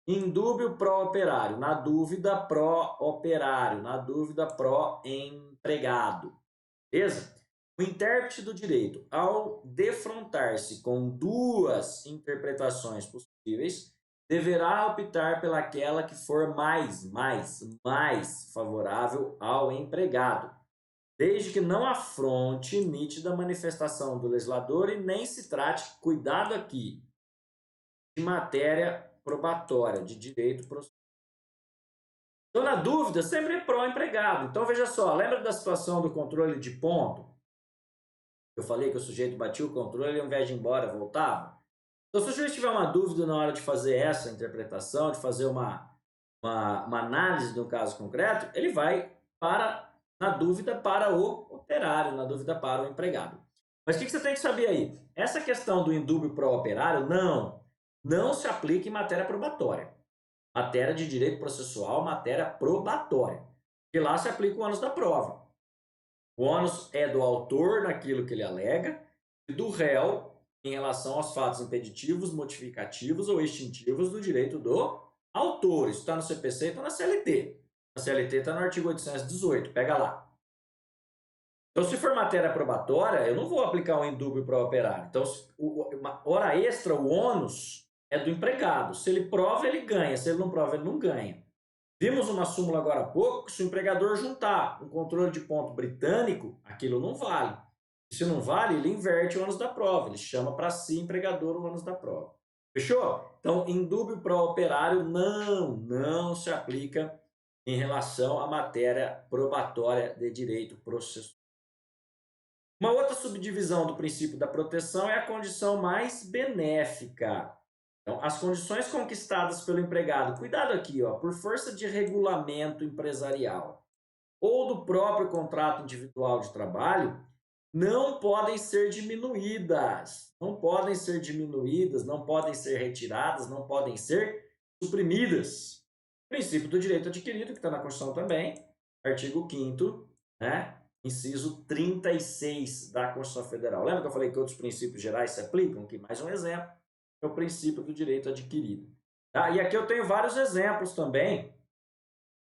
Speaker 1: indúbio pró-operário. Na dúvida, pró-operário. Na dúvida, pró-empregado. Beleza? O intérprete do direito, ao defrontar-se com duas interpretações possíveis, deverá optar pelaquela que for mais favorável ao empregado, desde que não afronte nítida manifestação do legislador e nem se trate, cuidado aqui, de matéria probatória, de direito processual. Então, na dúvida, sempre é pró-empregado. Então, veja só, lembra da situação do controle de ponto? Eu falei que o sujeito batia o controle e ao invés de ir embora, voltava? Então, se o juiz tiver uma dúvida na hora de fazer essa interpretação, de fazer uma análise de um caso concreto, ele vai na dúvida, para o operário, na dúvida, para o empregado. Mas o que você tem que saber aí? Essa questão do indúbio pró-operário, não se aplica em matéria probatória. Matéria de direito processual, matéria probatória. Porque lá se aplica o ônus da prova. O ônus é do autor naquilo que ele alega e do réu em relação aos fatos impeditivos, modificativos ou extintivos do direito do autor. Isso está no CPC e está na CLT. A CLT está no artigo 818, pega lá. Então, se for matéria probatória, eu não vou aplicar o indúbio para o operário. Então, hora extra, o ônus é do empregado. Se ele prova, ele ganha. Se ele não prova, ele não ganha. Vimos uma súmula agora há pouco que se o empregador juntar um controle de ponto britânico, aquilo não vale. Se não vale, ele inverte o ônus da prova. Ele chama para si, empregador, o ônus da prova. Fechou? Então, indúbio pró-operário não se aplica em relação à matéria probatória de direito processual. Uma outra subdivisão do princípio da proteção é a condição mais benéfica. Então, as condições conquistadas pelo empregado, cuidado aqui, ó, por força de regulamento empresarial ou do próprio contrato individual de trabalho, não podem ser diminuídas. Não podem ser diminuídas, não podem ser retiradas, não podem ser suprimidas. Princípio do direito adquirido, que está na Constituição também, artigo 5º, né? Inciso 36 da Constituição Federal. Lembra que eu falei que outros princípios gerais se aplicam? Aqui mais um exemplo, é o princípio do direito adquirido. Tá? E aqui eu tenho vários exemplos também,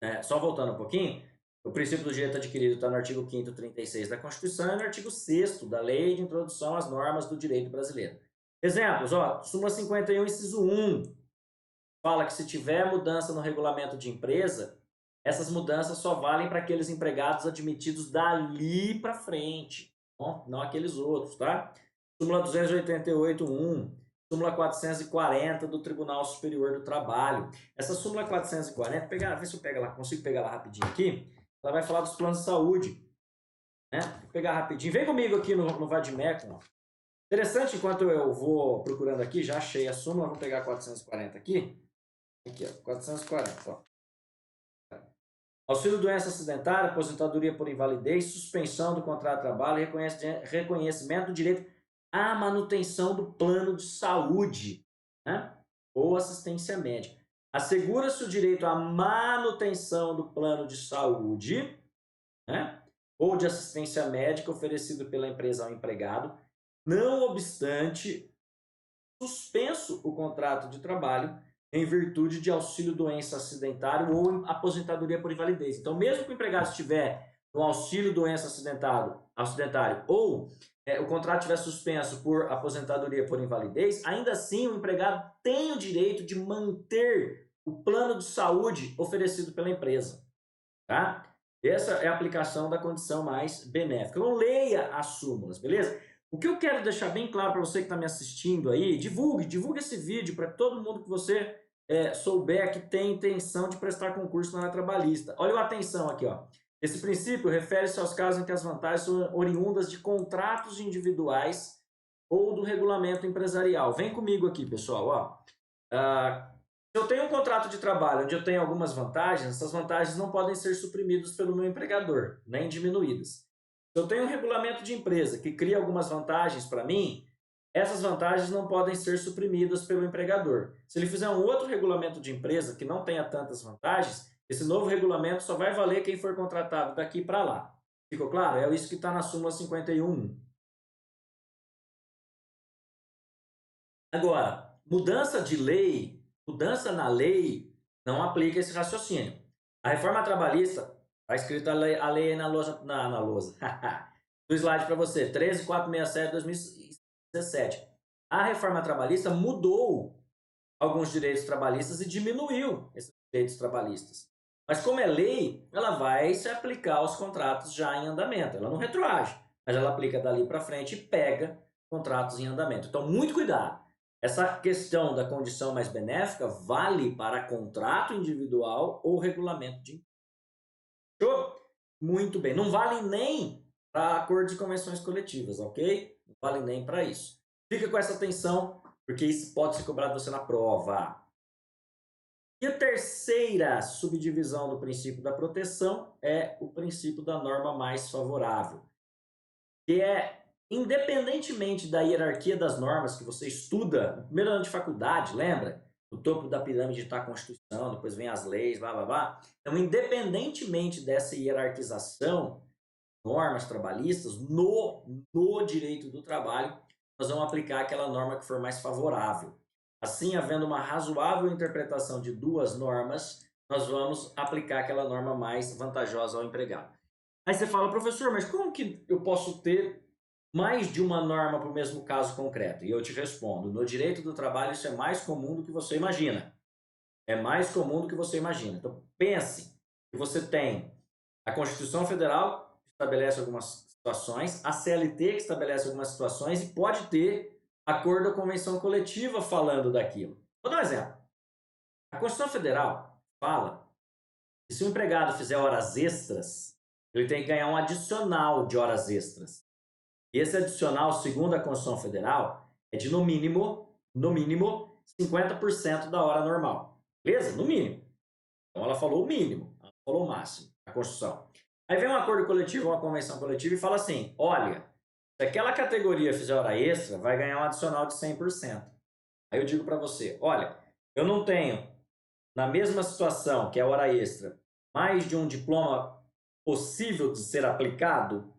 Speaker 1: né? Só voltando um pouquinho, o princípio do direito adquirido está no artigo 5º, 36 da Constituição e no artigo 6º da Lei de Introdução às Normas do Direito Brasileiro. Exemplos, ó, súmula 51, inciso 1, fala que se tiver mudança no regulamento de empresa, essas mudanças só valem para aqueles empregados admitidos dali para frente, não aqueles outros, tá? Súmula 288.1, súmula 440 do Tribunal Superior do Trabalho. Essa súmula 440, vê se eu pego lá, consigo pegar lá rapidinho aqui, ela vai falar dos planos de saúde, né? Vou pegar rapidinho. Vem comigo aqui no Vadmecum. Interessante, enquanto eu vou procurando aqui, já achei a súmula, vou pegar 440 aqui. Aqui, ó, 440, ó. Auxílio doença acidentária, aposentadoria por invalidez, suspensão do contrato de trabalho e reconhecimento do direito à manutenção do plano de saúde, né? Ou assistência médica. Assegura-se o direito à manutenção do plano de saúde, né? Ou de assistência médica oferecido pela empresa ao empregado, não obstante suspenso o contrato de trabalho em virtude de auxílio doença acidentário ou aposentadoria por invalidez. Então, mesmo que o empregado estiver no auxílio doença acidentário ou o contrato estiver suspenso por aposentadoria por invalidez, ainda assim o empregado tem o direito de manter o plano de saúde oferecido pela empresa. Tá? Essa é a aplicação da condição mais benéfica. Então, leia as súmulas, beleza? O que eu quero deixar bem claro para você que está me assistindo aí, divulgue esse vídeo para todo mundo que você souber que tem intenção de prestar concurso na área trabalhista. Olha a atenção aqui, ó. Esse princípio refere-se aos casos em que as vantagens são oriundas de contratos individuais ou do regulamento empresarial. Vem comigo aqui, pessoal, ó. Se eu tenho um contrato de trabalho onde eu tenho algumas vantagens, essas vantagens não podem ser suprimidas pelo meu empregador, nem diminuídas. Se eu tenho um regulamento de empresa que cria algumas vantagens para mim, essas vantagens não podem ser suprimidas pelo empregador. Se ele fizer um outro regulamento de empresa que não tenha tantas vantagens, esse novo regulamento só vai valer quem for contratado daqui para lá. Ficou claro? É isso que está na súmula 51. Agora, mudança de lei, mudança na lei, não aplica esse raciocínio. A reforma trabalhista, está escrito a lei na lousa, na lousa. Do slide para você, 13.467/2017. A reforma trabalhista mudou alguns direitos trabalhistas e diminuiu esses direitos trabalhistas. Mas como é lei, ela vai se aplicar aos contratos já em andamento. Ela não retroage, mas ela aplica dali para frente e pega contratos em andamento. Então, muito cuidado. Essa questão da condição mais benéfica vale para contrato individual ou regulamento de emprego. Muito bem. Não vale nem para acordos e convenções coletivas, ok? Não vale nem para isso. Fica com essa atenção, porque isso pode ser cobrado você na prova. E a terceira subdivisão do princípio da proteção é o princípio da norma mais favorável, que é, independentemente da hierarquia das normas que você estuda no primeiro ano de faculdade, lembra? No topo da pirâmide está a Constituição, depois vem as leis, blá, blá, blá. Então, independentemente dessa hierarquização, normas trabalhistas, no direito do trabalho, nós vamos aplicar aquela norma que for mais favorável. Assim, havendo uma razoável interpretação de duas normas, nós vamos aplicar aquela norma mais vantajosa ao empregado. Aí você fala, professor, mas como que eu posso ter mais de uma norma para o mesmo caso concreto? E eu te respondo, no direito do trabalho isso é mais comum do que você imagina. É mais comum do que você imagina. Então, pense que você tem a Constituição Federal, que estabelece algumas situações, a CLT, que estabelece algumas situações, e pode ter acordo ou convenção coletiva falando daquilo. Vou dar um exemplo. A Constituição Federal fala que se o empregado fizer horas extras, ele tem que ganhar um adicional de horas extras. E esse adicional, segundo a Constituição Federal, é de no mínimo 50% da hora normal. Beleza? No mínimo. Então ela falou o mínimo, ela falou o máximo, a Constituição. Aí vem um acordo coletivo, uma convenção coletiva e fala assim, olha, se aquela categoria fizer hora extra, vai ganhar um adicional de 100%. Aí eu digo para você, olha, eu não tenho, na mesma situação que é hora extra, mais de um diploma possível de ser aplicado?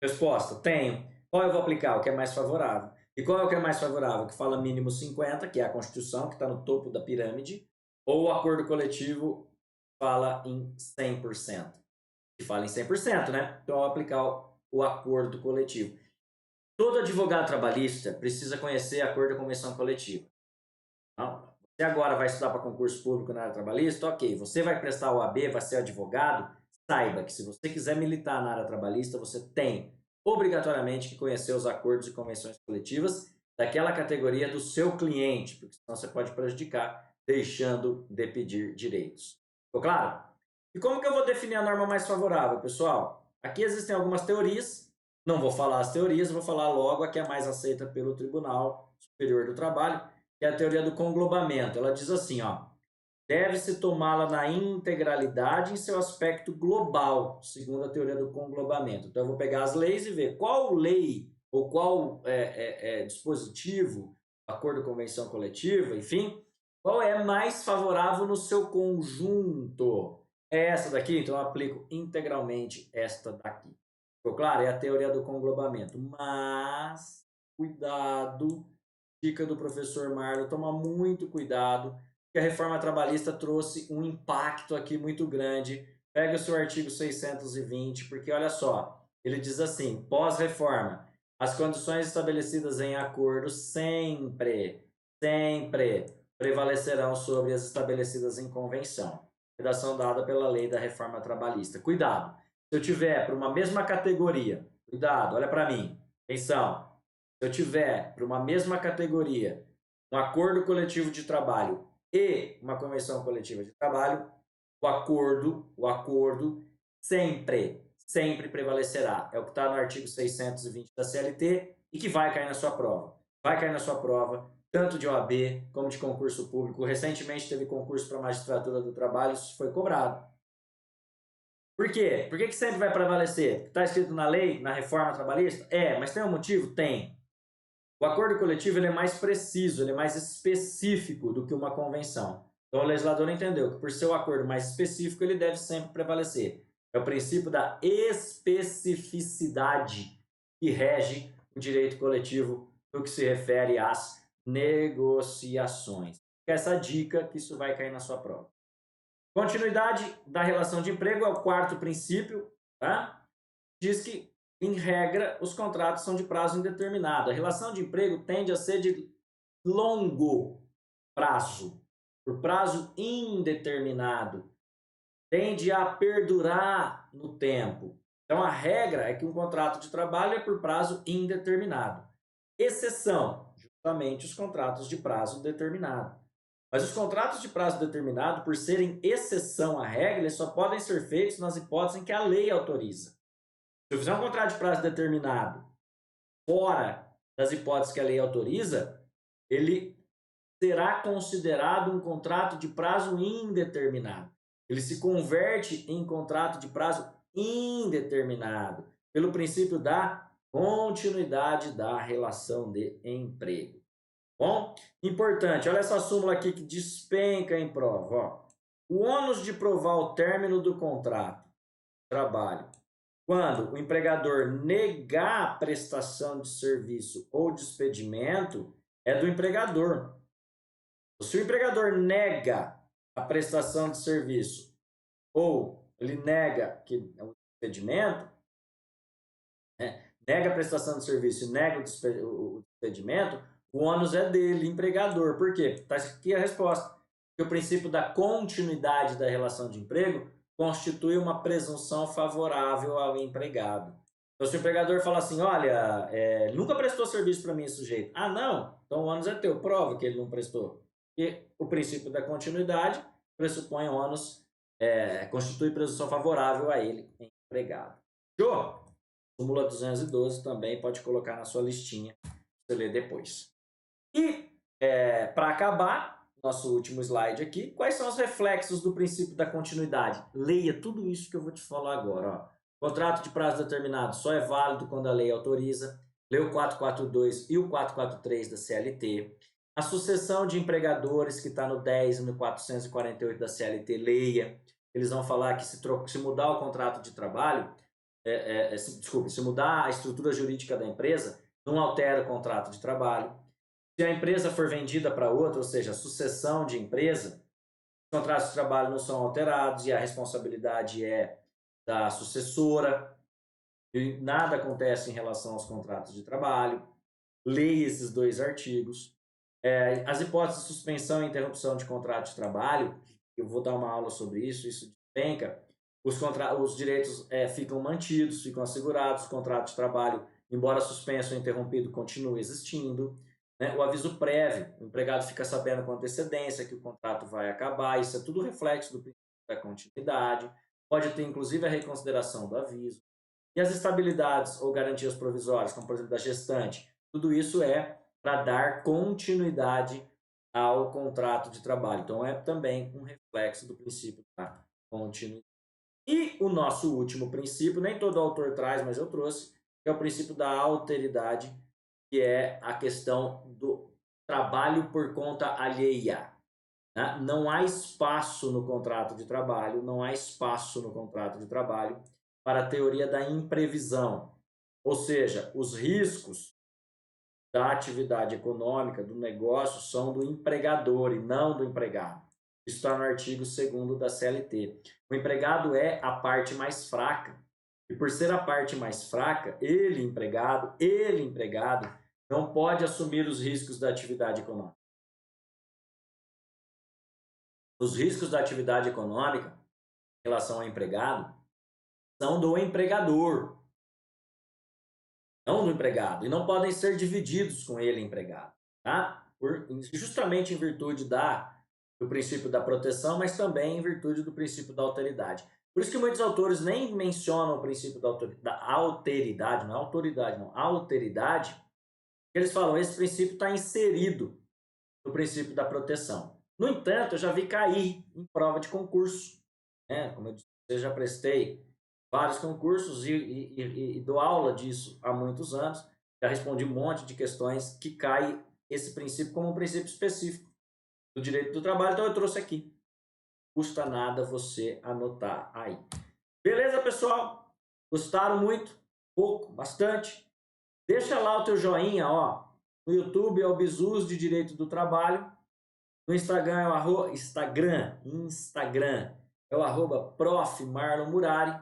Speaker 1: Resposta, tenho. Qual eu vou aplicar? O que é mais favorável. E qual é o que é mais favorável? Que fala mínimo 50, que é a Constituição, que está no topo da pirâmide, ou o acordo coletivo fala em 100%. Que fala em 100%, né? Então, eu vou aplicar o acordo coletivo. Todo advogado trabalhista precisa conhecer acordo e convenção coletiva. Não? Você agora vai estudar para concurso público na área trabalhista? Ok. Você vai prestar o OAB, vai ser advogado? Saiba que se você quiser militar na área trabalhista, você tem obrigatoriamente que conhecer os acordos e convenções coletivas daquela categoria do seu cliente, porque senão você pode prejudicar deixando de pedir direitos. Ficou claro? E como que eu vou definir a norma mais favorável, pessoal? Aqui existem algumas teorias, não vou falar as teorias, vou falar logo a que é mais aceita pelo Tribunal Superior do Trabalho, que é a teoria do conglobamento. Ela diz assim, ó, deve-se tomá-la na integralidade em seu aspecto global, segundo a teoria do conglobamento. Então, eu vou pegar as leis e ver qual lei ou qual dispositivo, acordo, convenção coletiva, enfim, qual é mais favorável no seu conjunto. É essa daqui, então eu aplico integralmente esta daqui. Ficou claro? É a teoria do conglobamento. Mas, cuidado, dica do professor Marlon, toma muito cuidado, que a reforma trabalhista trouxe um impacto aqui muito grande. Pega o seu artigo 620, porque olha só, ele diz assim, pós-reforma, as condições estabelecidas em acordo sempre prevalecerão sobre as estabelecidas em convenção. Redação dada pela lei da reforma trabalhista. Cuidado, se eu tiver para uma mesma categoria, cuidado, olha para mim, atenção, se eu tiver para uma mesma categoria um acordo coletivo de trabalho e uma convenção coletiva de trabalho, o acordo sempre prevalecerá. É o que está no artigo 620 da CLT e que vai cair na sua prova. Vai cair na sua prova, tanto de OAB como de concurso público. Recentemente teve concurso para magistratura do trabalho, isso foi cobrado. Por quê? Por que sempre vai prevalecer? Está escrito na lei, na reforma trabalhista? É, mas tem um motivo? Tem. O acordo coletivo ele é mais preciso, ele é mais específico do que uma convenção. Então, o legislador entendeu que, por ser o acordo mais específico, ele deve sempre prevalecer. É o princípio da especificidade que rege o direito coletivo no que se refere às negociações. Essa dica que isso vai cair na sua prova. Continuidade da relação de emprego é o quarto princípio, tá? Diz que, em regra, os contratos são de prazo indeterminado. A relação de emprego tende a ser de longo prazo, por prazo indeterminado, tende a perdurar no tempo. Então, a regra é que um contrato de trabalho é por prazo indeterminado. Exceção, justamente os contratos de prazo determinado. Mas os contratos de prazo determinado, por serem exceção à regra, eles só podem ser feitos nas hipóteses em que a lei autoriza. Se eu fizer um contrato de prazo determinado fora das hipóteses que a lei autoriza, ele será considerado um contrato de prazo indeterminado. Ele se converte em contrato de prazo indeterminado, pelo princípio da continuidade da relação de emprego. Bom, importante, olha essa súmula aqui que despenca em prova. Ó. O ônus de provar o término do contrato de trabalho quando o empregador negar a prestação de serviço ou despedimento é do empregador. Se o empregador nega a prestação de serviço ou ele nega que o despedimento, nega a prestação de serviço e nega o despedimento, o ônus é dele, empregador. Por quê? Está aqui a resposta. Porque o princípio da continuidade da relação de emprego constitui uma presunção favorável ao empregado. Então, se o empregador fala assim, olha, nunca prestou serviço para mim esse sujeito. Ah, não? Então o ônus é teu. Prova que ele não prestou. E o princípio da continuidade pressupõe ônus, constitui presunção favorável a ele, empregado. Show? Súmula 212 também pode colocar na sua listinha, você lê depois. E, para acabar, nosso último slide aqui, quais são os reflexos do princípio da continuidade? Leia tudo isso que eu vou te falar agora. Ó. Contrato de prazo determinado só é válido quando a lei autoriza. Lê o 442 e o 443 da CLT. A sucessão de empregadores que está no 10 e no 448 da CLT, leia. Eles vão falar que se mudar o contrato de trabalho, se mudar a estrutura jurídica da empresa, não altera o contrato de trabalho. Se a empresa for vendida para outra, ou seja, sucessão de empresa, os contratos de trabalho não são alterados e a responsabilidade é da sucessora. E nada acontece em relação aos contratos de trabalho. Leia esses dois artigos. As hipóteses de suspensão e interrupção de contrato de trabalho, eu vou dar uma aula sobre isso despenca. Os direitos ficam mantidos, ficam assegurados, o contrato de trabalho, embora suspenso ou interrompido, continua existindo. Né? O aviso prévio, o empregado fica sabendo com antecedência que o contrato vai acabar, isso é tudo reflexo do princípio da continuidade, pode ter inclusive a reconsideração do aviso. E as estabilidades ou garantias provisórias, como por exemplo da gestante, tudo isso é para dar continuidade ao contrato de trabalho. Então é também um reflexo do princípio da continuidade. E o nosso último princípio, nem todo autor traz, mas eu trouxe, que é o princípio da alteridade, que é a questão do trabalho por conta alheia. Né? Não há espaço no contrato de trabalho, não há espaço no contrato de trabalho para a teoria da imprevisão. Ou seja, os riscos da atividade econômica, do negócio, são do empregador e não do empregado. Isso está no artigo 2º da CLT. O empregado é a parte mais fraca. E por ser a parte mais fraca, ele, empregado, não pode assumir os riscos da atividade econômica. Os riscos da atividade econômica, em relação ao empregado, são do empregador, não do empregado, e não podem ser divididos com ele, empregado. Tá? Justamente em virtude do princípio da proteção, mas também em virtude do princípio da alteridade. Por isso que muitos autores nem mencionam o princípio da alteridade, não é autoridade, não, alteridade, eles falam, esse princípio está inserido no princípio da proteção. No entanto, eu já vi cair em prova de concurso. Né? Como eu disse, eu já prestei vários concursos e dou aula disso há muitos anos. Já respondi um monte de questões que cai esse princípio como um princípio específico do direito do trabalho, então eu trouxe aqui. Custa nada você anotar aí. Beleza, pessoal? Gostaram muito? Pouco? Bastante? Deixa lá o teu joinha, ó. No YouTube é o Bizus de Direito do Trabalho. No Instagram é o Instagram é o @prof. Marlon Murari.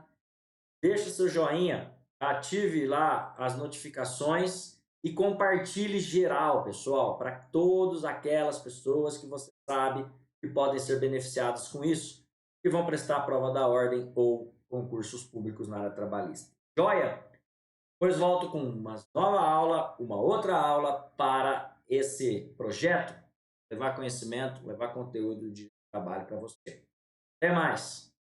Speaker 1: Deixa seu joinha, ative lá as notificações e compartilhe geral, pessoal, para todas aquelas pessoas que você sabe que podem ser beneficiadas com isso, que vão prestar a prova da ordem ou concursos públicos na área trabalhista. Joia? Depois volto com uma nova aula, uma outra aula para esse projeto, levar conhecimento, levar conteúdo de trabalho para você. Até mais!